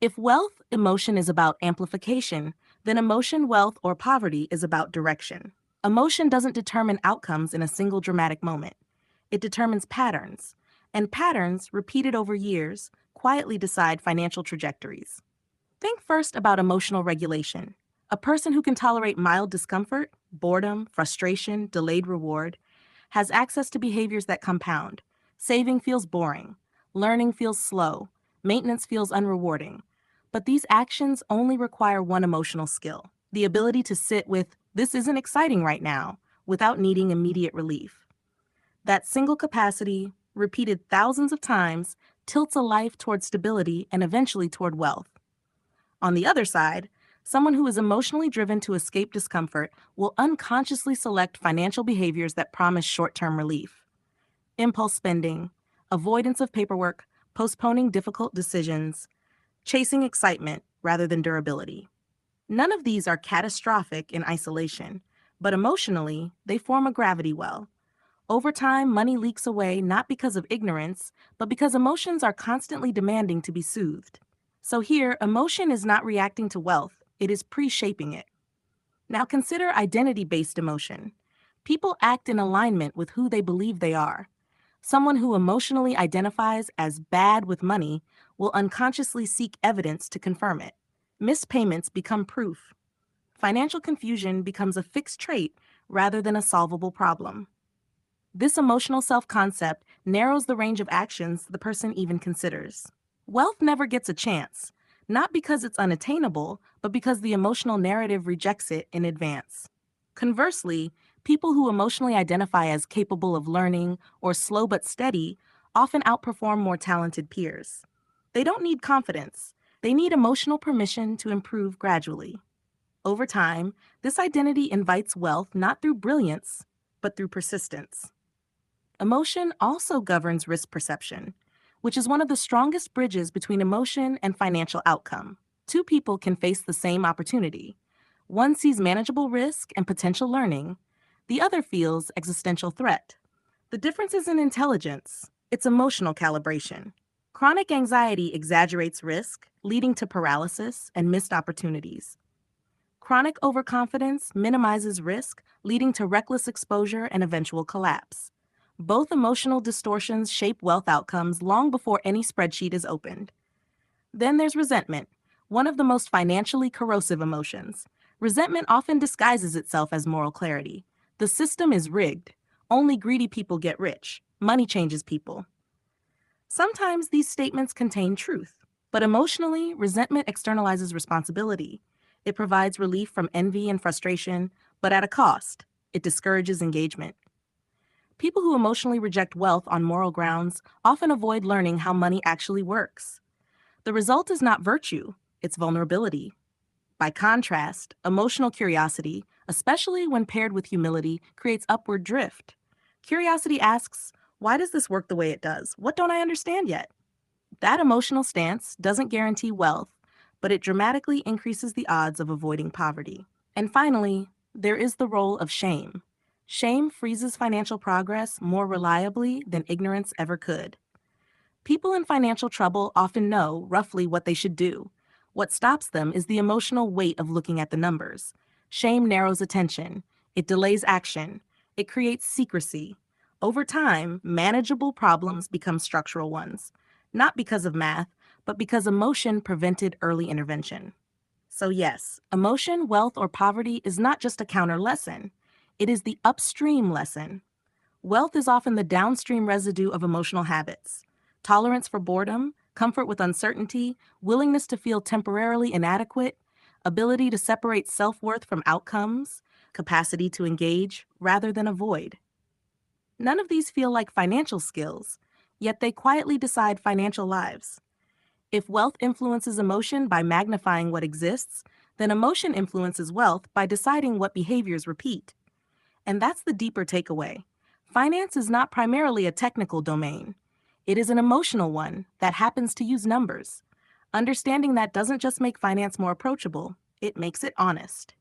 If wealth emotion is about amplification, then emotion, wealth, or poverty is about direction. Emotion doesn't determine outcomes in a single dramatic moment. It determines patterns, and patterns, repeated over years, quietly decide financial trajectories. Think first about emotional regulation. A person who can tolerate mild discomfort, boredom, frustration, delayed reward, has access to behaviors that compound. Saving feels boring, learning feels slow, maintenance feels unrewarding. But these actions only require one emotional skill: the ability to sit with, "this isn't exciting right now," without needing immediate relief. That single capacity, repeated thousands of times, tilts a life toward stability and eventually toward wealth. On the other side, someone who is emotionally driven to escape discomfort will unconsciously select financial behaviors that promise short-term relief. Impulse spending, avoidance of paperwork, postponing difficult decisions, chasing excitement rather than durability. None of these are catastrophic in isolation, but emotionally, they form a gravity well. Over time, money leaks away not because of ignorance, but because emotions are constantly demanding to be soothed. So here, emotion is not reacting to wealth, it is pre-shaping it. Now consider identity-based emotion. People act in alignment with who they believe they are. Someone who emotionally identifies as bad with money will unconsciously seek evidence to confirm it. Missed payments become proof. Financial confusion becomes a fixed trait rather than a solvable problem. This emotional self-concept narrows the range of actions the person even considers. Wealth never gets a chance, not because it's unattainable, but because the emotional narrative rejects it in advance. Conversely, people who emotionally identify as capable of learning or slow but steady often outperform more talented peers. They don't need confidence, they need emotional permission to improve gradually. Over time, this identity invites wealth not through brilliance, but through persistence. Emotion also governs risk perception, which is one of the strongest bridges between emotion and financial outcome. Two people can face the same opportunity. One sees manageable risk and potential learning, the other feels existential threat. The difference isn't intelligence, it's emotional calibration. Chronic anxiety exaggerates risk, leading to paralysis and missed opportunities. Chronic overconfidence minimizes risk, leading to reckless exposure and eventual collapse. Both emotional distortions shape wealth outcomes long before any spreadsheet is opened. Then there's resentment, one of the most financially corrosive emotions. Resentment often disguises itself as moral clarity. The system is rigged. Only greedy people get rich. Money changes people. Sometimes these statements contain truth, but emotionally, resentment externalizes responsibility. It provides relief from envy and frustration, but at a cost. It discourages engagement. People who emotionally reject wealth on moral grounds often avoid learning how money actually works. The result is not virtue, it's vulnerability. By contrast, emotional curiosity, especially when paired with humility, creates upward drift. Curiosity asks, why does this work the way it does? What don't I understand yet? That emotional stance doesn't guarantee wealth, but it dramatically increases the odds of avoiding poverty. And finally, there is the role of shame. Shame freezes financial progress more reliably than ignorance ever could. People in financial trouble often know roughly what they should do. What stops them is the emotional weight of looking at the numbers. Shame narrows attention. It delays action. It creates secrecy. Over time, manageable problems become structural ones, not because of math, but because emotion prevented early intervention. So yes, emotion, wealth, or poverty is not just a counter lesson. It is the upstream lesson. Wealth is often the downstream residue of emotional habits. Tolerance for boredom, comfort with uncertainty, willingness to feel temporarily inadequate, ability to separate self-worth from outcomes, capacity to engage rather than avoid. None of these feel like financial skills, yet they quietly decide financial lives. If wealth influences emotion by magnifying what exists, then emotion influences wealth by deciding what behaviors repeat. And that's the deeper takeaway. Finance is not primarily a technical domain. It is an emotional one that happens to use numbers. Understanding that doesn't just make finance more approachable, it makes it honest.